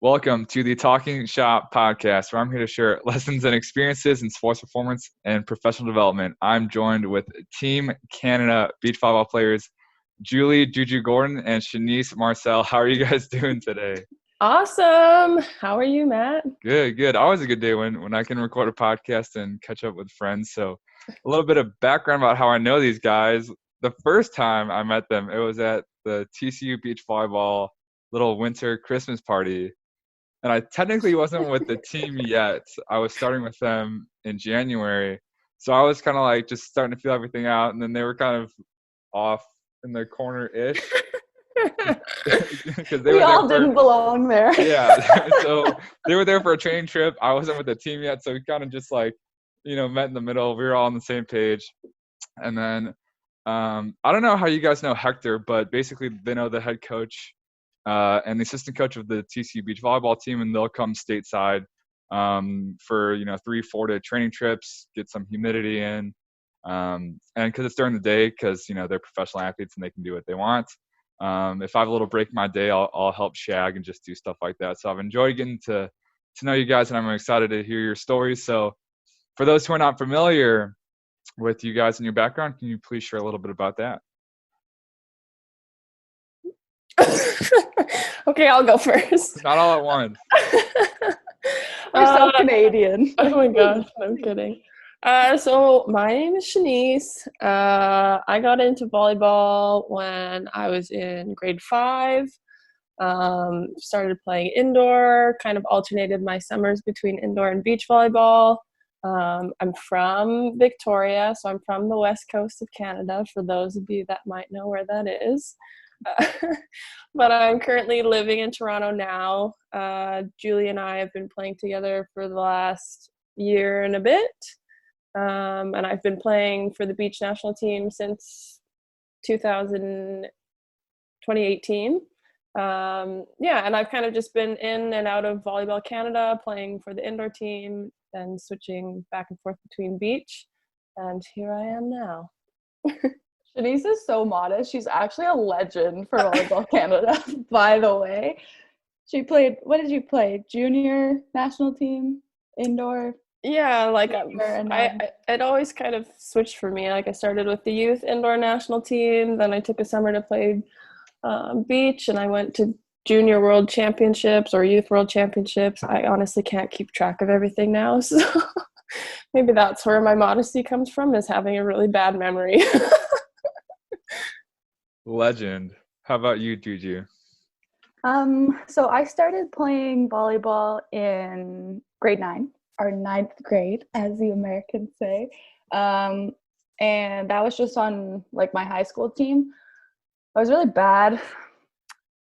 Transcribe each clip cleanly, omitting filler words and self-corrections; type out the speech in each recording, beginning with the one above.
Welcome to the Talking Shop podcast, where I'm here to share lessons and experiences in sports performance and professional development. I'm joined with Team Canada beach volleyball players Julie Juju Gordon and Shanice Marcelle. How are you guys doing today? Awesome. How are you, Matt? Good. Always a good day when I can record a podcast and catch up with friends. So a little bit of background about how I know these guys. The first time I met them, it was at the TCU beach volleyball little winter Christmas party. And I technically wasn't with the team yet. I was starting with them in January. So I was kind of like just starting to feel everything out. And then they were kind of off in the corner-ish. Because we all didn't belong there. Yeah. So they were there for a training trip. I wasn't with the team yet. So we kind of just met in the middle. We were all on the same page. And then I don't know how you guys know Hector, but basically they know the head coach and the assistant coach of the TCU beach volleyball team, and they'll come stateside for 3-4 day training trips, get some humidity in, and because it's during the day, because they're professional athletes and they can do what they want. If I have a little break in my day, I'll help shag and just do stuff like that. So I've enjoyed getting to know you guys, and I'm excited to hear your stories. So for those who are not familiar with you guys and your background, can you please share a little bit about that? Okay, I'll go first. Not all at once. You're so Canadian. Oh my gosh, I'm kidding. So my name is Shanice. I got into volleyball when I was in grade 5. Started playing indoor, kind of alternated my summers between indoor and beach volleyball. I'm from Victoria, so I'm from the west coast of Canada, for those of you that might know where that is. But I'm currently living in Toronto now. Julie and I have been playing together for the last year and a bit. And I've been playing for the beach national team since 2018. And I've kind of just been in and out of Volleyball Canada, playing for the indoor team and switching back and forth between beach. And here I am now. Shanice is so modest. She's actually a legend for Volleyball Canada, by the way. She played, what did you play? Junior national team, indoor? Yeah, it always kind of switched for me. Like I started with the youth indoor national team, then I took a summer to play beach, and I went to junior world championships or youth world championships. I honestly can't keep track of everything now, so maybe that's where my modesty comes from, is having a really bad memory. Legend. How about you, Juju? So I started playing volleyball in grade 9, or 9th grade, as the Americans say. And that was just on my high school team. I was really bad.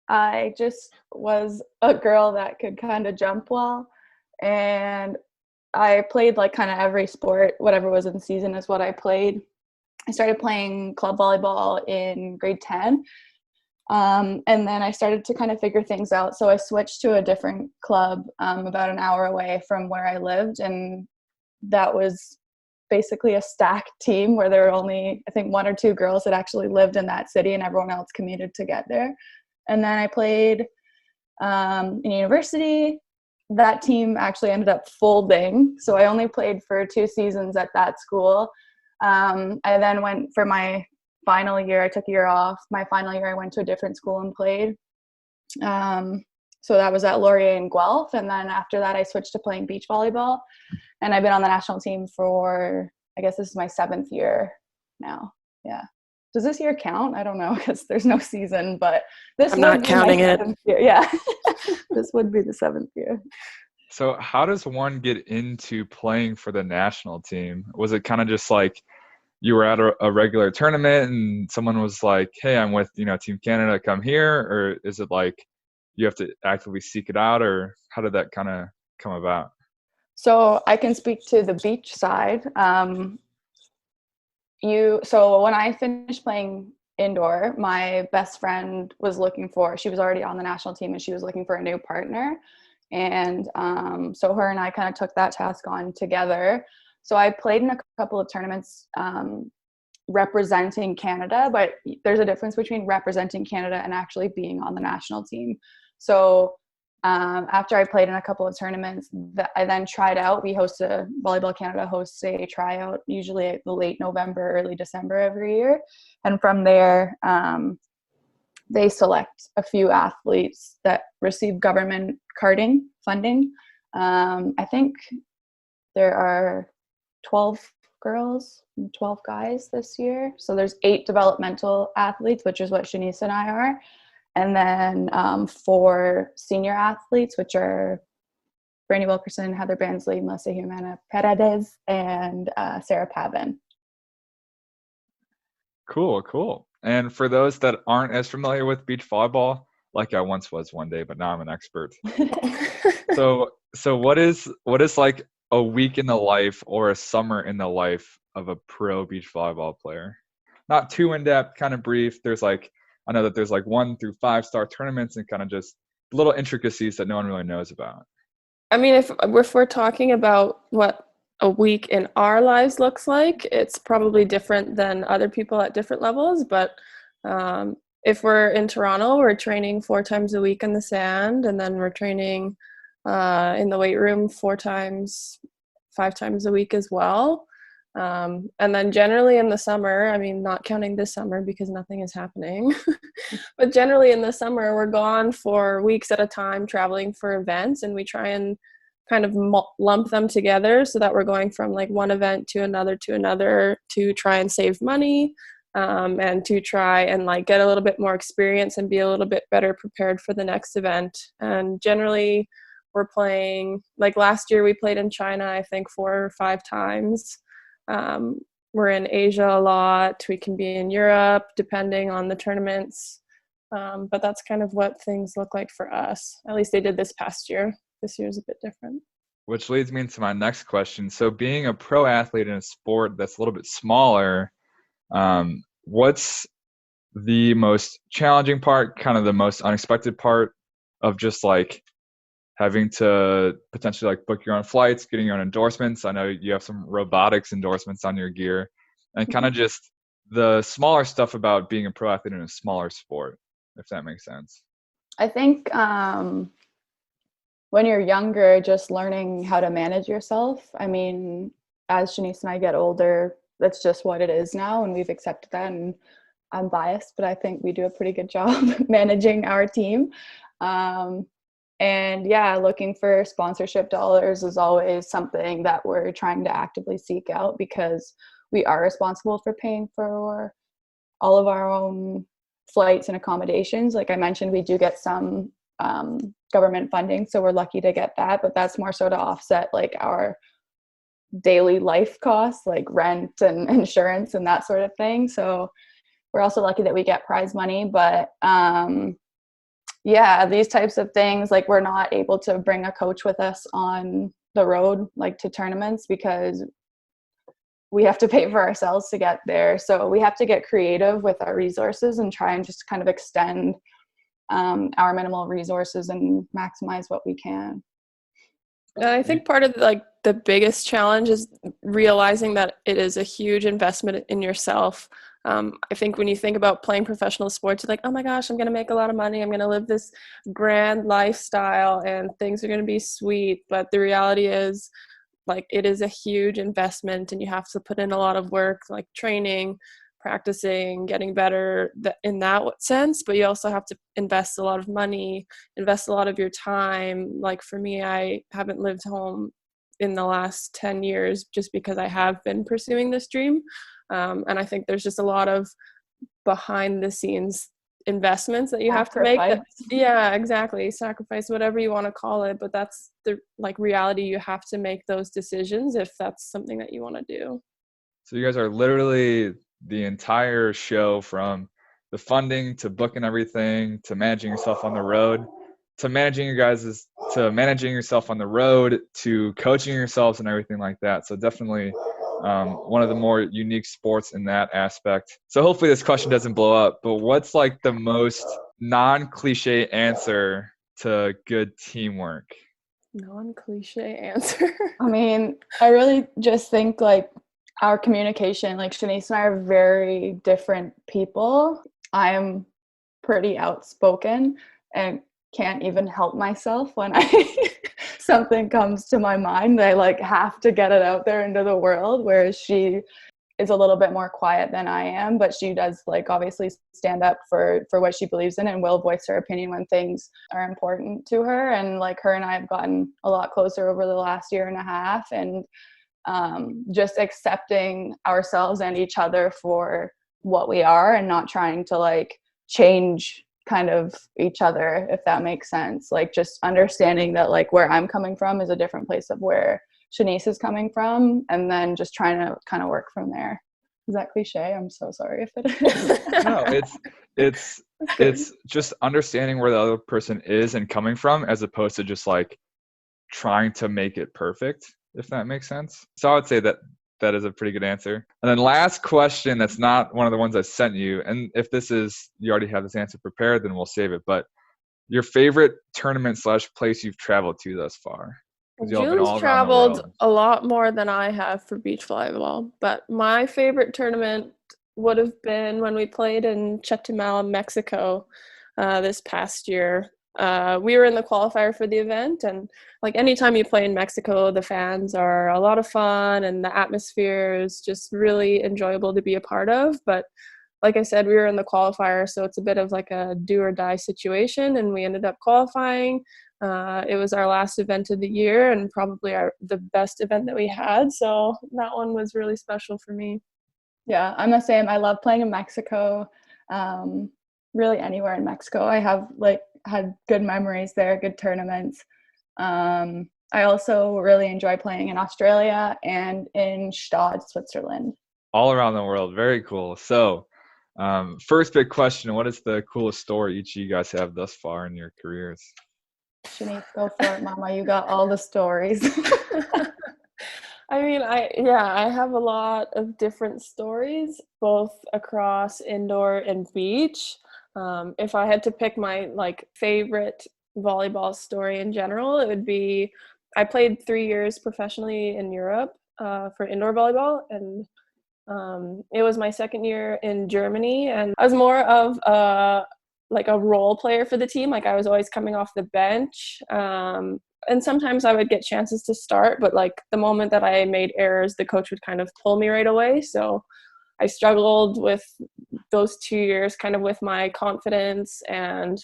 I just was a girl that could kind of jump well. And I played kind of every sport, whatever was in season is what I played. I started playing club volleyball in grade 10. And then I started to kind of figure things out. So I switched to a different club about an hour away from where I lived. And that was basically a stacked team where there were only, I think, 1 or 2 girls that actually lived in that city, and everyone else commuted to get there. And then I played in university. That team actually ended up folding. So I only played for 2 seasons at that school. I then went for my final year. I took a year off. My final year, I went to a different school and played. So that was at Laurier in Guelph. And then after that, I switched to playing beach volleyball. And I've been on the national team for, I guess this is my 7th year now. Yeah. Does this year count? I don't know, because there's no season, but this I'm not counting it. Year. Yeah. This would be the 7th year. So how does one get into playing for the national team? Was it kind of just like you were at a regular tournament and someone was like, hey, I'm with, Team Canada, come here? Or is it like you have to actively seek it out? Or how did that kind of come about? So I can speak to the beach side. So when I finished playing indoor, my best friend was she was already on the national team, and she was looking for a new partner. And so her and I kind of took that task on together. So I played in a couple of tournaments representing Canada, but there's a difference between representing Canada and actually being on the national team. So After I played in a couple of tournaments, I then tried out. Volleyball Canada hosts a tryout, usually at the late November, early December every year. And from there, they select a few athletes that receive government karting funding. I think there are 12 girls and 12 guys this year. So there's 8 developmental athletes, which is what Shanice and I are. And then 4 senior athletes, which are Brandy Wilkerson, Heather Bansley, Melissa Jimena Paredes, and Sarah Pavin. Cool. And for those that aren't as familiar with beach volleyball, like I once was one day, but now I'm an expert. So what is like a week in the life or a summer in the life of a pro beach volleyball player? Not too in-depth, kind of brief. I know that there's like 1 through 5 star tournaments and kind of just little intricacies that no one really knows about. I mean, if we're talking about what a week in our lives looks like, it's probably different than other people at different levels. But if we're in Toronto, we're training 4 times a week in the sand, and then we're training in the weight room 5 times a week as well. And then generally in the summer, I mean, not counting this summer because nothing is happening, but generally in the summer, we're gone for weeks at a time traveling for events, and we try and kind of lump them together so that we're going from like one event to another to try and save money, and to try and like get a little bit more experience and be a little bit better prepared for the next event. And generally we're playing, like last year we played in China, I think 4 or 5 times. We're in Asia a lot. We can be in Europe depending on the tournaments. But that's kind of what things look like for us. At least they did this past year. This year is a bit different. Which leads me into my next question. So being a pro athlete in a sport that's a little bit smaller, what's the most challenging part, kind of the most unexpected part of just like having to potentially like book your own flights, getting your own endorsements? I know you have some robotics endorsements on your gear, and kind of just the smaller stuff about being a pro athlete in a smaller sport, if that makes sense. I think when you're younger, just learning how to manage yourself. I mean, as Shanice and I get older, that's just what it is now, and we've accepted that. And I'm biased, but I think we do a pretty good job managing our team. And yeah, looking for sponsorship dollars is always something that we're trying to actively seek out, because we are responsible for paying for all of our own flights and accommodations. Like I mentioned, we do get some government funding, so we're lucky to get that, but that's more so to offset like our daily life costs, like rent and insurance and that sort of thing. So we're also lucky that we get prize money, but yeah, these types of things, like we're not able to bring a coach with us on the road, like to tournaments, because we have to pay for ourselves to get there. So we have to get creative with our resources and try and just kind of extend our minimal resources and maximize what we can. And I think part of like the biggest challenge is realizing that it is a huge investment in yourself. I think when you think about playing professional sports, you're like, oh my gosh, I'm going to make a lot of money. I'm going to live this grand lifestyle and things are going to be sweet. But the reality is, like, it is a huge investment and you have to put in a lot of work, like training, practicing, getting better in that sense. But you also have to invest a lot of money, invest a lot of your time. Like for me, I haven't lived home in the last 10 years just because I have been pursuing this dream. And I think there's just a lot of behind the scenes investments that you have to make. Yeah, exactly. Sacrifice, whatever you want to call it. But that's the like reality. You have to make those decisions if that's something that you want to do. So you guys are literally the entire show, from the funding to booking everything to managing yourself on the road, to managing yourself on the road, to coaching yourselves and everything like that. So definitely one of the more unique sports in that aspect. So hopefully this question doesn't blow up, but what's like the most non-cliche answer to good teamwork? Non-cliche answer. I mean, I really just think like our communication, like Shanice and I are very different people. I am pretty outspoken and can't even help myself when I something comes to my mind. I like have to get it out there into the world, whereas she is a little bit more quiet than I am, but she does like obviously stand up for what she believes in and will voice her opinion when things are important to her. And like her and I have gotten a lot closer over the last year and a half, and just accepting ourselves and each other for what we are and not trying to like change kind of each other, if that makes sense. Like just understanding that like where I'm coming from is a different place of where Shanice is coming from, and then just trying to kind of work from there. Is that cliche? I'm so sorry if it is. No, it's just understanding where the other person is and coming from, as opposed to just like trying to make it perfect, if that makes sense. So I would say that that is a pretty good answer. And then last question, that's not one of the ones I sent you, and if this is, you already have this answer prepared, then we'll save it, but your favorite tournament / place you've traveled to thus far? Julie's traveled a lot more than I have for beach volleyball, but my favorite tournament would have been when we played in Chetumal, Mexico, this past year. We were in the qualifier for the event, and like anytime you play in Mexico, the fans are a lot of fun and the atmosphere is just really enjoyable to be a part of. But like I said, we were in the qualifier, so it's a bit of like a do or die situation, and we ended up qualifying. It was our last event of the year and probably the best event that we had. So that one was really special for me. Yeah, I'm the same. I love playing in Mexico. Really anywhere in Mexico. I have like had good memories there, good tournaments. I also really enjoy playing in Australia and in Stade, Switzerland. All around the world. Very cool. So first big question, what is the coolest story each of you guys have thus far in your careers? Shanice, go for it, Mama. You got all the stories. I mean, I have a lot of different stories, both across indoor and beach. If I had to pick my like favorite volleyball story in general, it would be I played 3 years professionally in Europe for indoor volleyball, and it was my second year in Germany, and I was more of like a role player for the team. Like I was always coming off the bench. And sometimes I would get chances to start, but like the moment that I made errors, the coach would kind of pull me right away. So I struggled with those 2 years kind of with my confidence and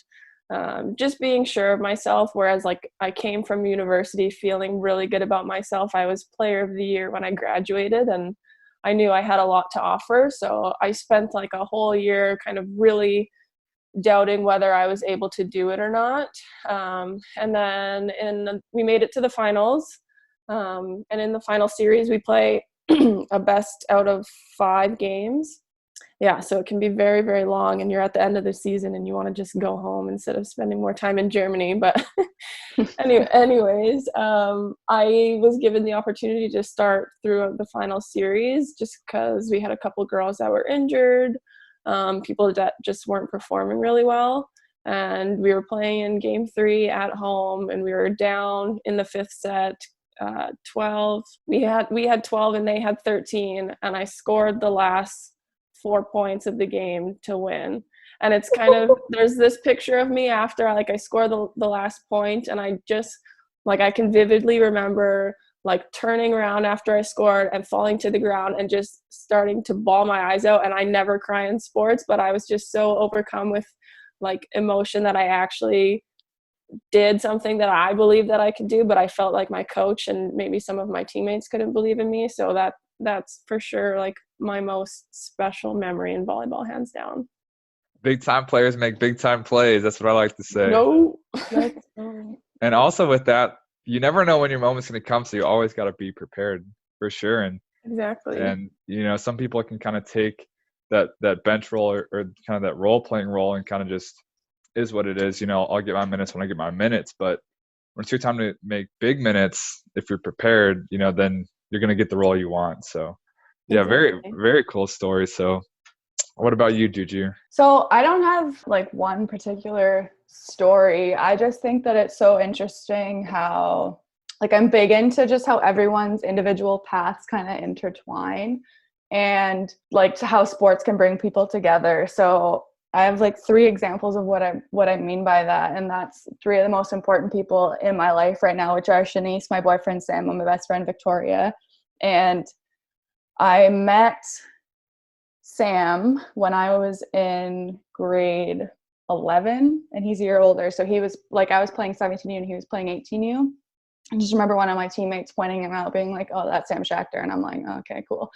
just being sure of myself. Whereas like I came from university feeling really good about myself. I was player of the year when I graduated, and I knew I had a lot to offer. So I spent like a whole year kind of really doubting whether I was able to do it or not. And then we made it to the finals. And in the final series, we play a best out of 5 games. Yeah, so it can be very, very long, and you're at the end of the season and you want to just go home instead of spending more time in Germany. But anyways, I was given the opportunity to start throughout the final series just because we had a couple girls that were injured. People that just weren't performing really well, and we were playing in game 3 at home, and we were down in the 5th set 12. We had 12 and they had 13, and I scored the last 4 points of the game to win. And it's kind of, there's this picture of me after I scored the last point, and I just like I can vividly remember like turning around after I scored and falling to the ground and just starting to bawl my eyes out. And I never cry in sports, but I was just so overcome with like emotion that I actually did something that I believed that I could do, but I felt like my coach and maybe some of my teammates couldn't believe in me. So that's for sure like my most special memory in volleyball, hands down. Big time players make big time plays. That's what I like to say. No. And also with that, you never know when your moment's going to come, so you always got to be prepared for sure. And exactly. And some people can kind of take that bench role or kind of that role playing role and kind of just is what it is. I'll get my minutes when I get my minutes, but when it's your time to make big minutes, if you're prepared, then you're going to get the role you want. So yeah, exactly. very, very cool story. So what about you, Juju? So I don't have like one particular story. I just think that it's so interesting how like I'm big into just how everyone's individual paths kind of intertwine and like how sports can bring people together. So I have like 3 examples of what I mean by that, and that's 3 of the most important people in my life right now, which are Shanice, my boyfriend Sam, and my best friend Victoria. And I met Sam when I was in grade 11, and he's a year older. So he was like, I was playing 17U and he was playing 18U. I just remember one of my teammates pointing him out, being like, "Oh, that's Sam Schachter," and I'm like, oh, "Okay, cool,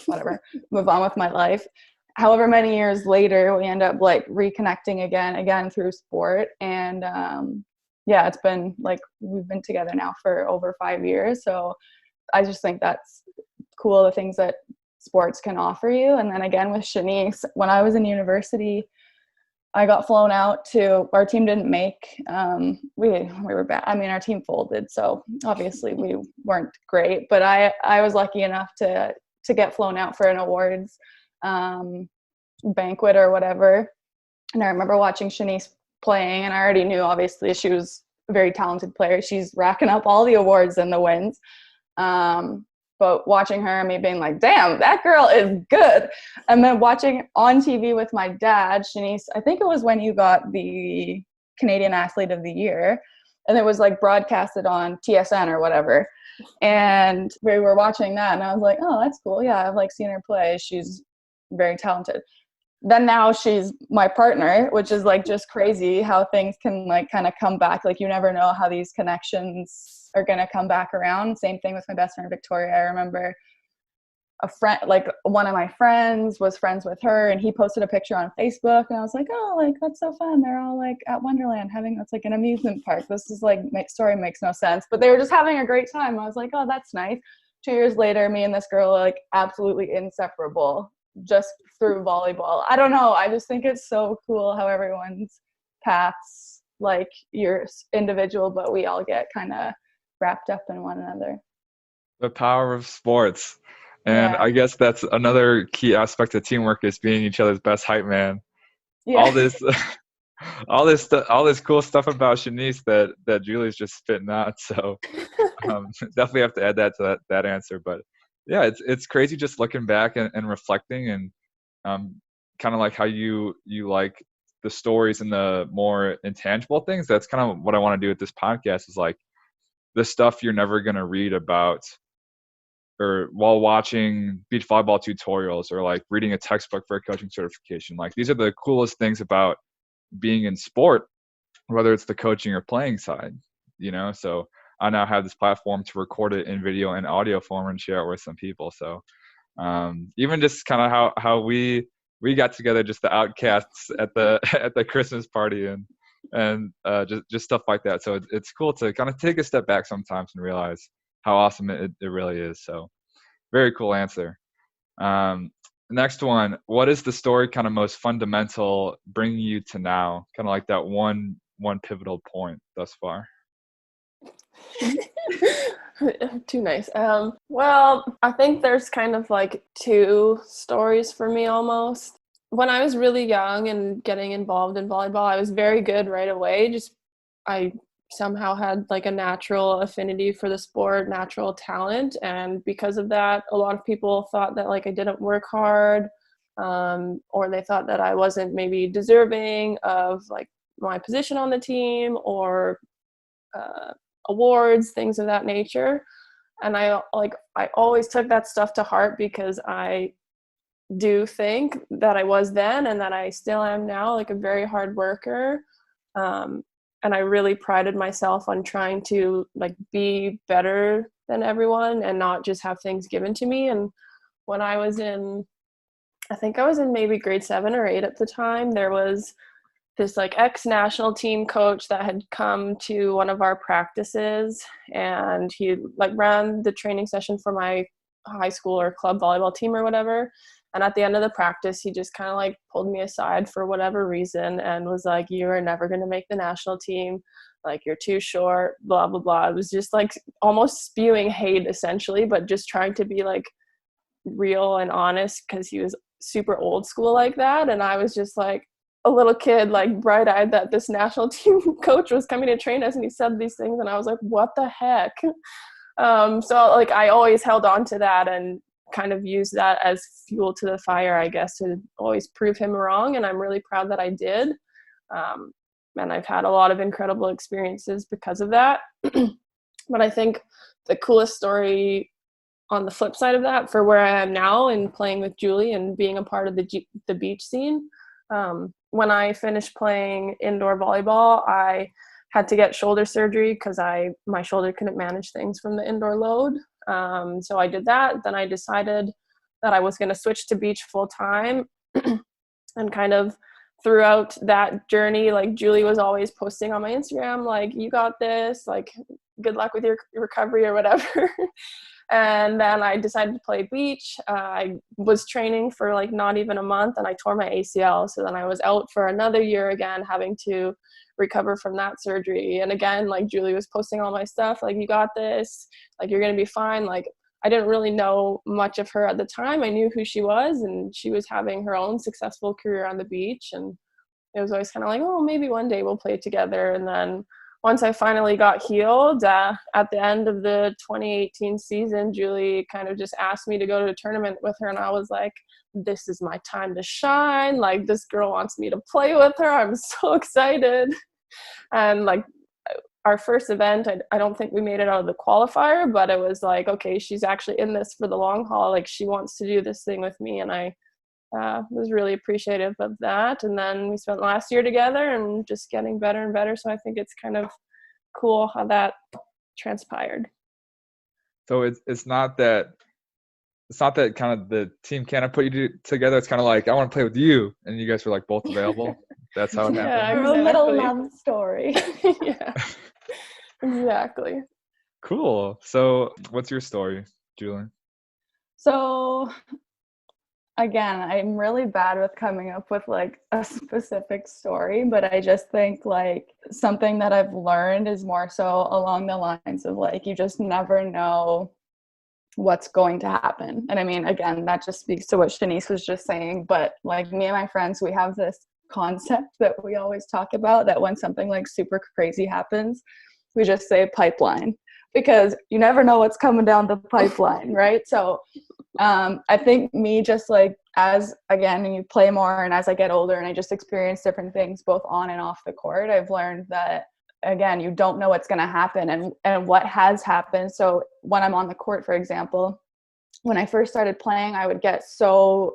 whatever." Move on with my life. However many years later, we end up like reconnecting again through sport, and yeah, it's been like we've been together now for over 5 years. So I just think that's cool, the things that sports can offer you. And then again with Shanice, when I was in university, I got flown out to, our team didn't make, we were bad. I mean, our team folded, so obviously we weren't great, but I was lucky enough to get flown out for an awards banquet or whatever. And I remember watching Shanice playing, and I already knew obviously she was a very talented player. She's racking up all the awards and the wins. But watching her and me being like, damn, that girl is good. And then watching on TV with my dad, Shanice, I think it was when you got the Canadian Athlete of the Year, and it was like broadcasted on TSN or whatever. And we were watching that, and I was like, oh, that's cool. Yeah, I've like seen her play. She's very talented. Then now she's my partner, which is like just crazy how things can like kind of come back. Like you never know how these connections are going to come back around. Same thing with my best friend Victoria. I remember a friend, like one of my friends was friends with her, and he posted a picture on Facebook, and I was like, oh, like that's so fun. They're all like at Wonderland having, it's like an amusement park. This is like, story makes no sense, but they were just having a great time. I was like, oh, that's nice. 2 years later, me and this girl are like absolutely inseparable just through volleyball. I don't know. I just think it's so cool how everyone's paths, like you're individual, but we all get kind of wrapped up in one another. The power of sports. And I guess that's another key aspect of teamwork, is being each other's best hype man. Yeah. all this cool stuff about Shanice that Julie's just spitting out. So definitely have to add that to that answer. But yeah, it's crazy just looking back and reflecting, and kind of like how you like the stories and the more intangible things. That's kind of what I want to do with this podcast, is like the stuff you're never going to read about, or while watching beach volleyball tutorials, or like reading a textbook for a coaching certification. Like these are the coolest things about being in sport, whether it's the coaching or playing side, you know? So I now have this platform to record it in video and audio form and share it with some people. So even just kind of how we got together, just the outcasts at the Christmas party, and just stuff like that. So it's cool to kind of take a step back sometimes and realize how awesome it really is. So very cool answer. Next one, what is the story kind of most fundamental bringing you to now? Kind of like that one pivotal point thus far. Too nice. Well, I think there's kind of like 2 stories for me almost. When I was really young and getting involved in volleyball, I was very good right away. Just I somehow had like a natural affinity for the sport, natural talent, and because of that, a lot of people thought that like I didn't work hard, or they thought that I wasn't maybe deserving of like my position on the team, or awards, things of that nature. And I always took that stuff to heart, because I do think that I was then, and that I still am now, like a very hard worker. And I really prided myself on trying to like be better than everyone and not just have things given to me. And when I was I think I was in maybe grade 7 or 8 at the time, there was this like ex-national team coach that had come to one of our practices, and he like ran the training session for my high school or club volleyball team or whatever. And at the end of the practice, he just kind of like pulled me aside for whatever reason and was like, "You are never going to make the national team. Like, you're too short, blah, blah, blah." It was just like almost spewing hate essentially, but just trying to be like real and honest, because he was super old school like that. And I was just like a little kid, like bright-eyed, that this national team coach was coming to train us, and he said these things, and I was like, what the heck? So like I always held on to that, and kind of used that as fuel to the fire, I guess, to always prove him wrong. And I'm really proud that I did. And I've had a lot of incredible experiences because of that. But I think the coolest story on the flip side of that, for where I am now and playing with Julie and being a part of the beach scene, when I finished playing indoor volleyball, I had to get shoulder surgery because my shoulder couldn't manage things from the indoor load. So I did that. Then I decided that I was going to switch to beach full time. And kind of throughout that journey, like, Julie was always posting on my Instagram, like, you got this, like, good luck with your recovery or whatever. And then I decided to play beach. I was training for like not even a month, and I tore my ACL. So then I was out for another year again, having to recover from that surgery. And again, like, Julie was posting all my stuff, like, you got this, like, you're going to be fine. Like, I didn't really know much of her at the time. I knew who she was, and she was having her own successful career on the beach. And it was always kind of like, oh, maybe one day we'll play together. And then once I finally got healed, at the end of the 2018 season, Julie kind of just asked me to go to a tournament with her. And I was like, this is my time to shine. Like, this girl wants me to play with her. I'm so excited. And like, our first event, I don't think we made it out of the qualifier, but it was like, okay, she's actually in this for the long haul. Like, she wants to do this thing with me. And I was really appreciative of that. And then we spent last year together and just getting better and better. So I think it's kind of cool how that transpired. So it's not that kind of the team kind of put you together. It's kind of like, I want to play with you, and you guys were like both available. That's how it happened. Exactly. A little love story. Yeah, exactly. Cool. So what's your story, Julie? So again, I'm really bad with coming up with like a specific story, but I just think like something that I've learned is more so along the lines of like, you just never know what's going to happen. And I mean, again, that just speaks to what Shanice was just saying, but like, me and my friends, we have this concept that we always talk about, that when something like super crazy happens, we just say pipeline, because you never know what's coming down the pipeline, right? So I think me, just like, as again, you play more and as I get older and I just experience different things both on and off the court, I've learned that, again, you don't know what's going to happen and what has happened. So when I'm on the court, for example, when I first started playing, I would get so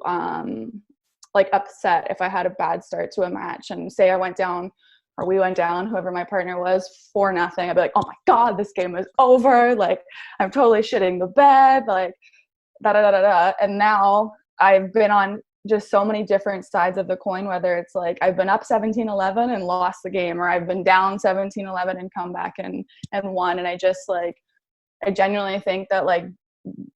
like upset if I had a bad start to a match, and say I went down, or we went down, whoever my partner was, 4-0. I'd be like, oh my God, this game is over. Like, I'm totally shitting the bed. Like, da-da-da-da-da. And now I've been on just so many different sides of the coin, whether it's like I've been up 17-11 and lost the game, or I've been down 17-11 and come back and won. And I just like, I genuinely think that like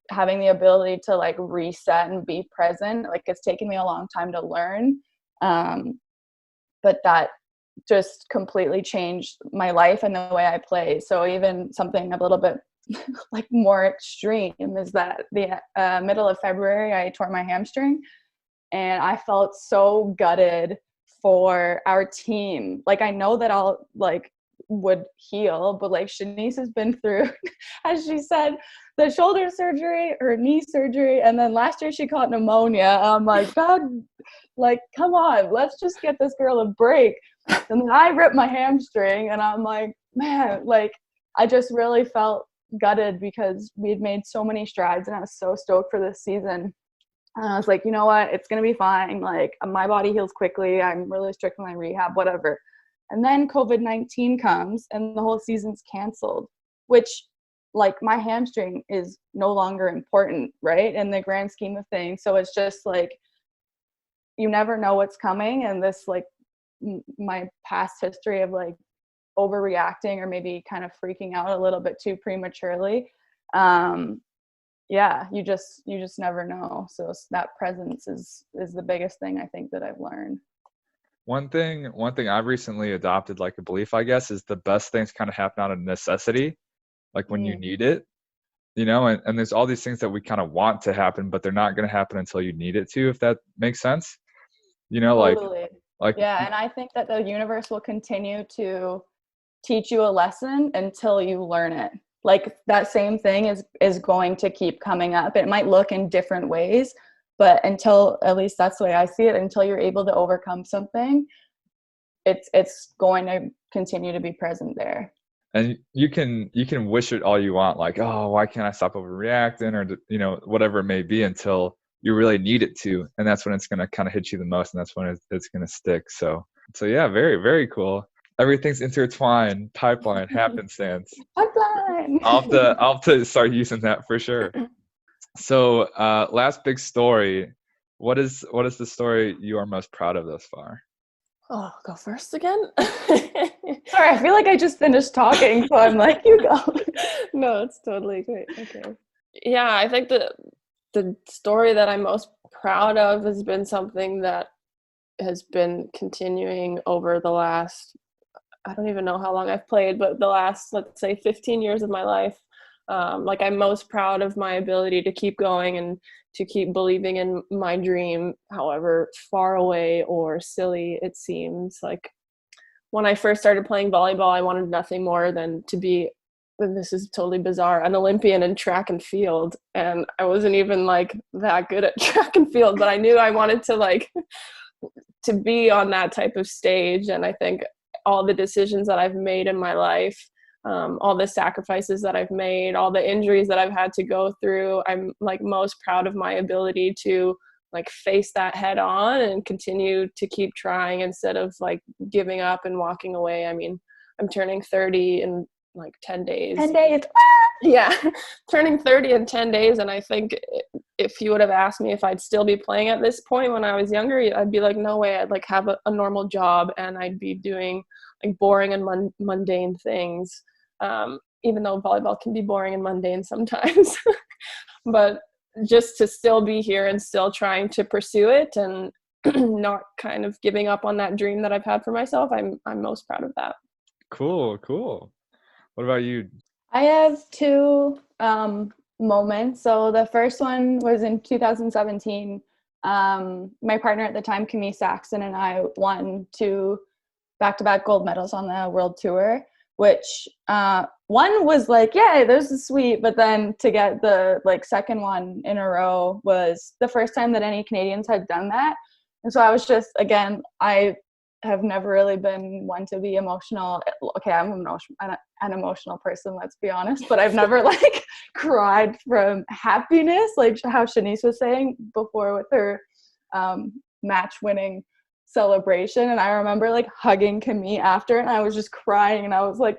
having the ability to like reset and be present, like, it's taken me a long time to learn. But that just completely changed my life and the way I play. So even something a little bit like more extreme is that the middle of February, I tore my hamstring, and I felt so gutted for our team. Like, I know that I'll like would heal, but like, Shanice has been through, as she said, the shoulder surgery, her knee surgery, and then last year she caught pneumonia. I'm like, God, like, come on, let's just get this girl a break. And then I ripped my hamstring, and I'm like, man, like, I just really felt gutted because we had made so many strides, and I was so stoked for this season. And I was like, you know what, it's gonna be fine. Like, my body heals quickly. I'm really strict with my rehab, whatever. And then COVID-19 comes, and the whole season's canceled, which, like, my hamstring is no longer important, right, in the grand scheme of things. So it's just like, you never know what's coming. And this, like, my past history of like overreacting or maybe kind of freaking out a little bit too prematurely, yeah, you just never know. So that presence is the biggest thing I think that I've learned. One thing I've recently adopted, like a belief, I guess, is the best things kind of happen out of necessity, like when you need it, you know, and there's all these things that we kind of want to happen, but they're not going to happen until you need it to, if that makes sense, you know. Totally. like Yeah, and I think that the universe will continue to teach you a lesson until you learn it. like that same thing is going to keep coming up. It might look in different ways, but until, at least that's the way I see it, until you're able to overcome something, it's going to continue to be present there. And you can wish it all you want, like, oh, why can't I stop overreacting, or you know, whatever it may be, until you really need it to, and that's when it's going to kind of hit you the most, and that's when it's going to stick. So yeah, very, very cool. Everything's intertwined, pipeline, happenstance. Pipeline. I'll have to start using that for sure. So last big story. What is the story you are most proud of thus far? Oh, go first again? Sorry, I feel like I just finished talking, so I'm like, you go. No, it's totally great. Okay. Yeah, I think the story that I'm most proud of has been something that has been continuing over the last, I don't even know how long I've played, but the last, let's say, 15 years of my life. Like, I'm most proud of my ability to keep going and to keep believing in my dream, however far away or silly it seems. Like, when I first started playing volleyball, I wanted nothing more than to be, and this is totally bizarre, an Olympian in track and field. And I wasn't even like that good at track and field, but I knew I wanted to, like, to be on that type of stage. And I think all the decisions that I've made in my life, all the sacrifices that I've made, all the injuries that I've had to go through, I'm like most proud of my ability to like face that head on and continue to keep trying instead of like giving up and walking away. I mean, I'm turning 30 in like 10 days. 10 days. Yeah, turning 30 in 10 days. And I think if you would have asked me if I'd still be playing at this point when I was younger, I'd be like, no way. I'd like have a normal job and I'd be doing like boring and mundane things. Even though volleyball can be boring and mundane sometimes, but just to still be here and still trying to pursue it and not kind of giving up on that dream that I've had for myself, I'm most proud of that. Cool. What about you? I have two moments. So the first one was in 2017. My partner at the time, Camille Saxon, and I won 2 back-to-back gold medals on the world tour, which one was like, yeah, this is sweet, but then to get the like second one in a row was the first time that any Canadians had done that. And so I was just, again, I have never really been one to be emotional. Okay, I'm an emotional person, let's be honest, but I've never like cried from happiness, like how Shanice was saying before with her match winning celebration. And I remember like hugging Camille after, and I was just crying, and I was like,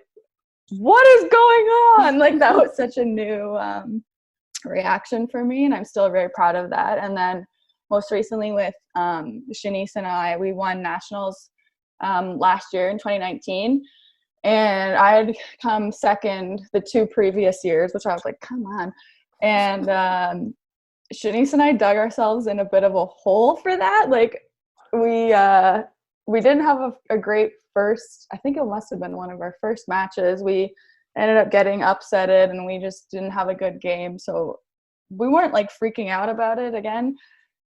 what is going on? Like, that was such a new reaction for me, and I'm still very proud of that. And then most recently with Shanice and I, we won nationals last year in 2019, and I had come second the 2 previous years, which I was like, come on. And Shanice and I dug ourselves in a bit of a hole for that. Like, we didn't have a great first, I think it must have been one of our first matches. We ended up getting upsetted, and we just didn't have a good game. So we weren't like freaking out about it again,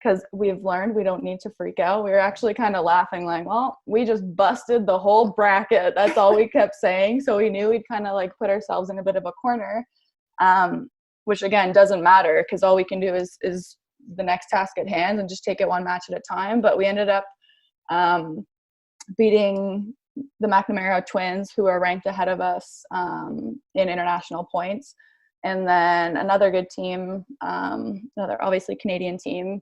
because we've learned we don't need to freak out. We were actually kind of laughing like, well, we just busted the whole bracket. That's all we kept saying. So we knew we'd kind of like put ourselves in a bit of a corner, which again doesn't matter, because all we can do is the next task at hand and just take it one match at a time. But we ended up beating the McNamara twins, who are ranked ahead of us in international points. And then another good team, another obviously Canadian team,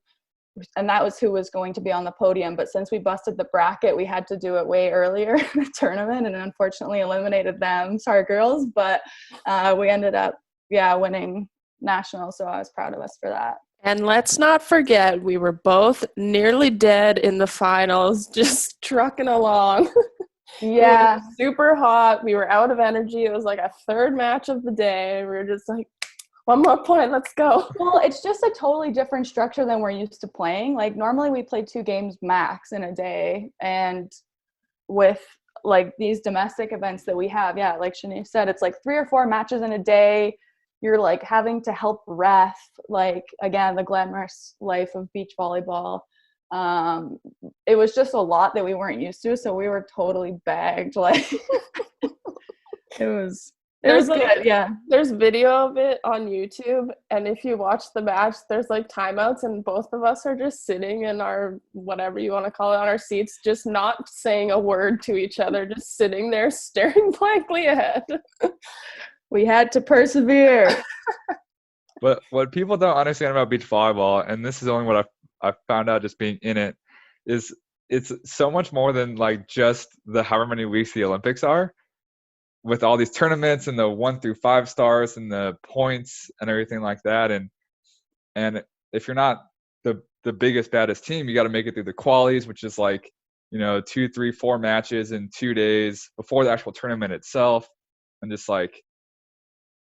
and that was who was going to be on the podium. But since we busted the bracket, we had to do it way earlier in the tournament, and unfortunately eliminated them. Sorry, girls. But we ended up, winning nationals, so I was proud of us for that. And let's not forget, we were both nearly dead in the finals, just trucking along. Yeah. It was super hot. We were out of energy. It was like a third match of the day. We were just like, one more point, let's go. Well, it's just a totally different structure than we're used to playing. Like, normally we play 2 games max in a day, and with like these domestic events that we have, like Shanice said, it's like 3 or 4 matches in a day. You're like having to help ref, like, again, the glamorous life of beach volleyball. It was just a lot that we weren't used to, so we were totally bagged. Like, it was It was good, yeah. There's video of it on YouTube, and if you watch the match, there's like timeouts, and both of us are just sitting in our, whatever you want to call it, on our seats, just not saying a word to each other, just sitting there staring blankly ahead. We had to persevere. But what people don't understand about beach volleyball, and this is only what I've found out just being in it, is it's so much more than like just the however many weeks the Olympics are, with all these tournaments and the 1 through 5 stars and the points and everything like that. And if you're not the biggest, baddest team, you got to make it through the qualies, which is like, 2, 3, 4 matches in 2 days before the actual tournament itself. And just like,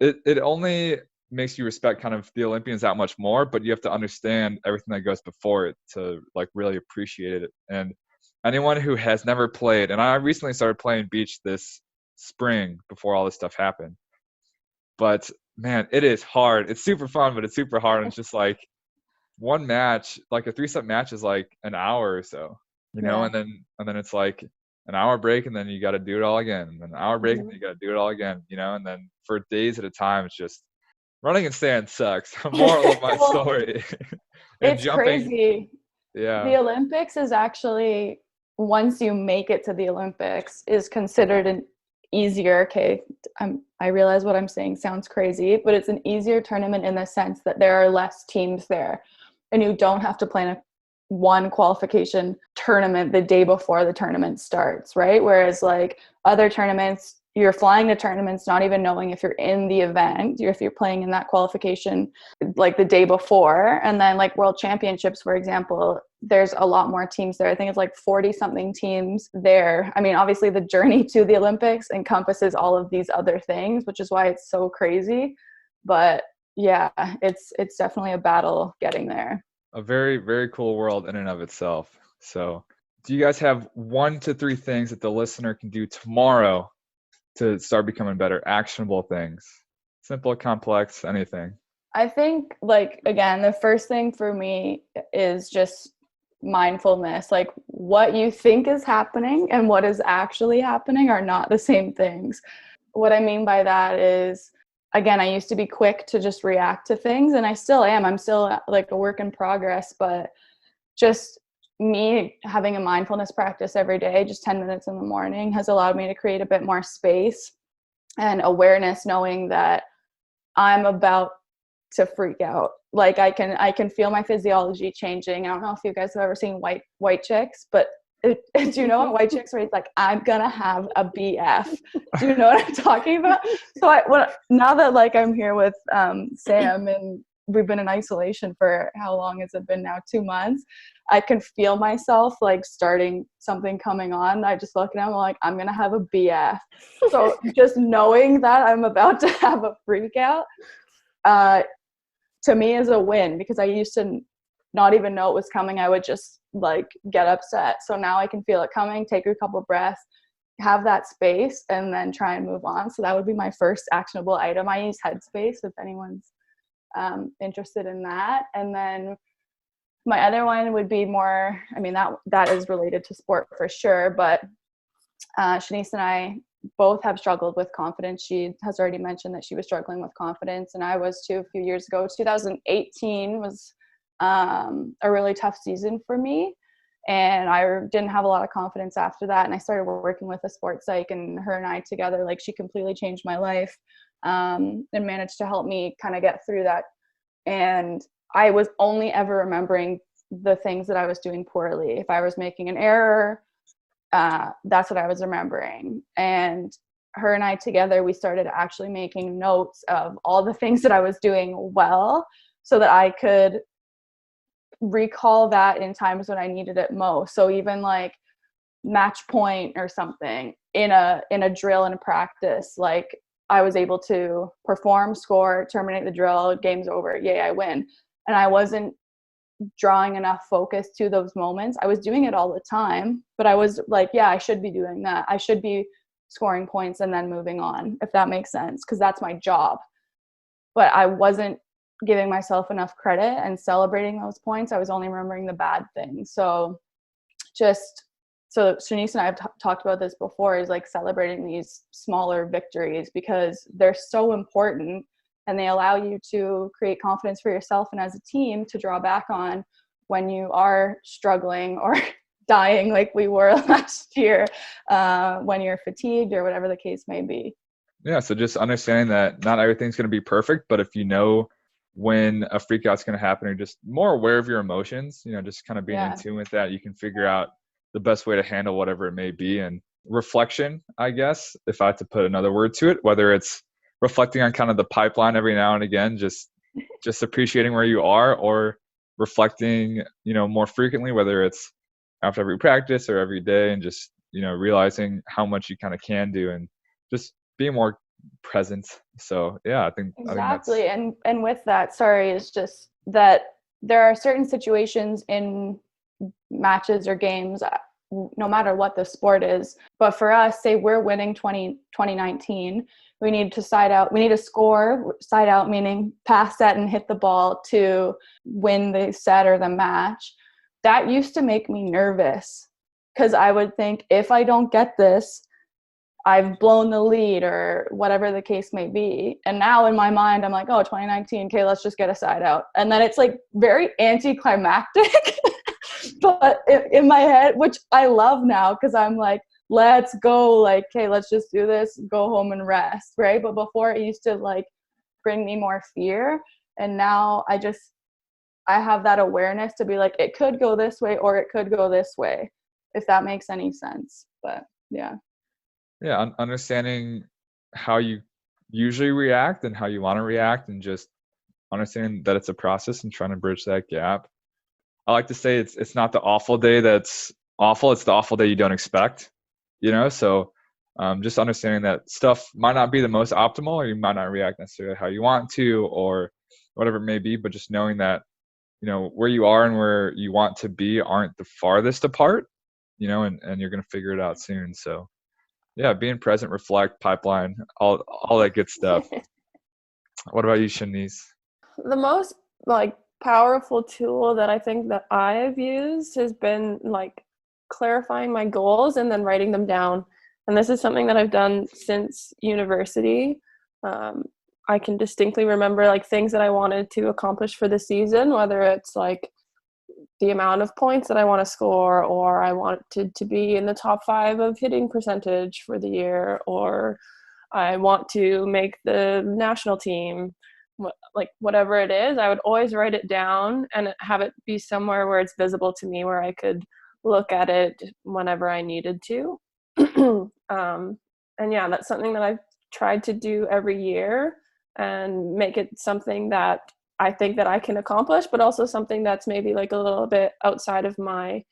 it only makes you respect kind of the Olympians that much more, but you have to understand everything that goes before it to like really appreciate it. And anyone who has never played, and I recently started playing beach this spring before all this stuff happened, but man, it is hard. It's super fun, but it's super hard. And it's just like one match, like a 3-set match is like an hour or so, Yeah. and then it's like an hour break, and then you got to do it all again, and then an hour break, and then you got to do it all again, and then for days at a time, it's just running and stand sucks. Moral of my story. And it's jumping, crazy. yeah. The Olympics is actually, once you make it to the Olympics, is considered an easier, I realize what I'm saying sounds crazy, but it's an easier tournament in the sense that there are less teams there, and you don't have to play in one qualification tournament the day before the tournament starts, right? Whereas like other tournaments, you're flying to tournaments not even knowing if you're in the event, if you're playing in that qualification like the day before. And then like World Championships, for example, there's a lot more teams there. I think it's like 40 something teams there. I mean, obviously the journey to the Olympics encompasses all of these other things, which is why it's so crazy. But yeah, it's definitely a battle getting there. A very, very cool world in and of itself. So do you guys have 1 to 3 things that the listener can do tomorrow to start becoming better? Actionable things, simple, complex, anything. I think, like, again, the first thing for me is just mindfulness. Like, what you think is happening and what is actually happening are not the same things. What I mean by that is, again, I used to be quick to just react to things, and I still am. I'm still like a work in progress, but just me having a mindfulness practice every day, just 10 minutes in the morning, has allowed me to create a bit more space and awareness, knowing that I'm about to freak out. Like I can feel my physiology changing. I don't know if you guys have ever seen White Chicks, but do you know what White Chicks are? It's like, I'm gonna have a BF. Do you know what I'm talking about? So now that like I'm here with Sam, and we've been in isolation for how long has it been now? 2 months. I can feel myself like starting something coming on. I just look at him, I'm like, I'm gonna have a BF. So just knowing that I'm about to have a freak out, to me is a win, because I used to not even know it was coming. I would just like get upset. So now I can feel it coming, take a couple breaths, have that space, and then try and move on. So that would be my first actionable item. I use Headspace if anyone's interested in that. And then my other one would be more, I mean, that is related to sport for sure, but Shanice and I both have struggled with confidence. She has already mentioned that she was struggling with confidence, and I was too a few years ago. 2018 was a really tough season for me, and I didn't have a lot of confidence after that. And I started working with a sports psych, and her and I together, like, she completely changed my life, and managed to help me kind of get through that. And I was only ever remembering the things that I was doing poorly. If I was making an error, that's what I was remembering. And her and I together, we started actually making notes of all the things that I was doing well, so that I could recall that in times when I needed it most. So even like match point or something in a drill, in a practice, like I was able to perform, score, terminate the drill, game's over, yay, I win. And I wasn't drawing enough focus to those moments. I was doing it all the time, but I was like, yeah, I should be doing that. I should be scoring points and then moving on, if that makes sense, because that's my job. But I wasn't giving myself enough credit and celebrating those points. I was only remembering the bad things. So just so Shanice and I have talked about this before, is like celebrating these smaller victories because they're so important and they allow you to create confidence for yourself and as a team to draw back on when you are struggling or dying like we were last year, when you're fatigued or whatever the case may be. Yeah, so just understanding that not everything's going to be perfect, but if you know when a freak out's going to happen, or just more aware of your emotions, just kind of being in tune with that, you can figure out the best way to handle whatever it may be. And reflection, I guess, if I had to put another word to it, whether it's reflecting on kind of the pipeline every now and again, just appreciating where you are, or reflecting, more frequently, whether it's after every practice or every day, and just, realizing how much you kind of can do and just being more present. So yeah, I think exactly. And with that, sorry, is just that there are certain situations in matches or games, no matter what the sport is, but for us, say we're winning 2019, we need to side out, we need to score side out, meaning pass set and hit the ball to win the set or the match. That used to make me nervous because I would think, if I don't get this, I've blown the lead or whatever the case may be. And now in my mind, I'm like, oh, 2019, okay, let's just get a side out. And then it's like very anticlimactic, but in my head, which I love now, because I'm like, let's go, like, okay, let's just do this, go home and rest, right? But before, it used to like bring me more fear. And now I have that awareness to be like, it could go this way or it could go this way, if that makes any sense. But yeah. Yeah, understanding how you usually react and how you want to react, and just understanding that it's a process and trying to bridge that gap. I like to say it's not the awful day that's awful, it's the awful day you don't expect, so just understanding that stuff might not be the most optimal, or you might not react necessarily how you want to, or whatever it may be, but just knowing that, where you are and where you want to be aren't the farthest apart, and you're going to figure it out soon. So yeah, being present, reflect, pipeline, all that good stuff. What about you, Shanice? The most powerful tool that I think that I've used has been clarifying my goals and then writing them down. And this is something that I've done since university. I can distinctly remember things that I wanted to accomplish for the season, whether it's the amount of points that I want to score, or I wanted to be in the top 5 of hitting percentage for the year, or I want to make the national team. Whatever it is, I would always write it down and have it be somewhere where it's visible to me, where I could look at it whenever I needed to. And yeah, that's something that I've tried to do every year and make it something that I think that I can accomplish, but also something that's maybe a little bit outside of my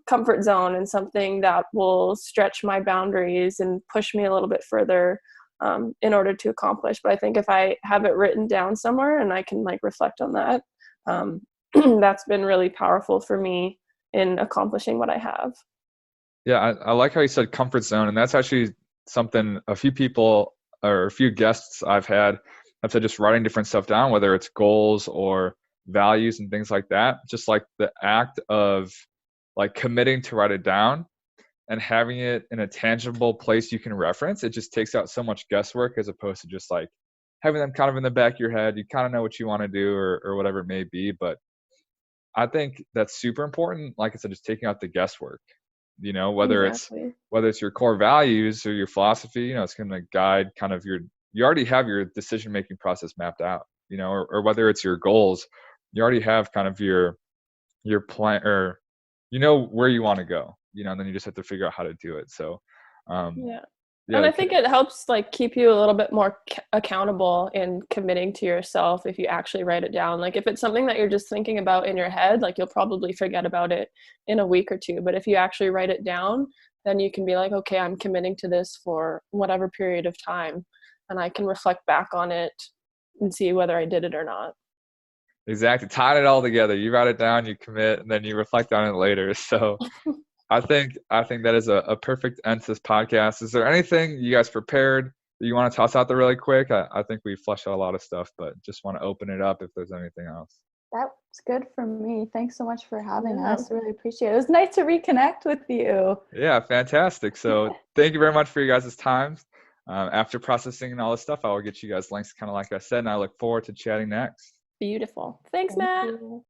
comfort zone, and something that will stretch my boundaries and push me a little bit further in order to accomplish. But I think if I have it written down somewhere and I can reflect on that, that's been really powerful for me in accomplishing what I have. Yeah, I like how you said comfort zone, and that's actually something a few people or a few guests I've had have said, just writing different stuff down, whether it's goals or values and things like that. Just the act of committing to write it down and having it in a tangible place you can reference, it just takes out so much guesswork, as opposed to just having them kind of in the back of your head. You kind of know what you want to do, or whatever it may be. But I think that's super important. Like I said, just taking out the guesswork, whether Exactly. it's your core values or your philosophy, it's going to guide kind of you already have your decision-making process mapped out, or whether it's your goals, you already have kind of your plan, or where you want to go, and then you just have to figure out how to do it. So yeah. And I think it helps keep you a little bit more accountable in committing to yourself if you actually write it down. If it's something that you're just thinking about in your head, you'll probably forget about it in a week or two. But if you actually write it down, then you can be okay, I'm committing to this for whatever period of time, and I can reflect back on it and see whether I did it or not. Exactly. Tying it all together. You write it down, you commit, and then you reflect on it later. So I think that is a perfect end to this podcast. Is there anything you guys prepared that you want to toss out there really quick? I think we fleshed out a lot of stuff, but just want to open it up if there's anything else. It's good for me. Thanks so much for having us. Really appreciate it. It was nice to reconnect with you. Yeah, fantastic. So thank you very much for you guys' time. After processing and all this stuff, I will get you guys links kind of like I said, and I look forward to chatting next. Beautiful. Thanks, Matt. You.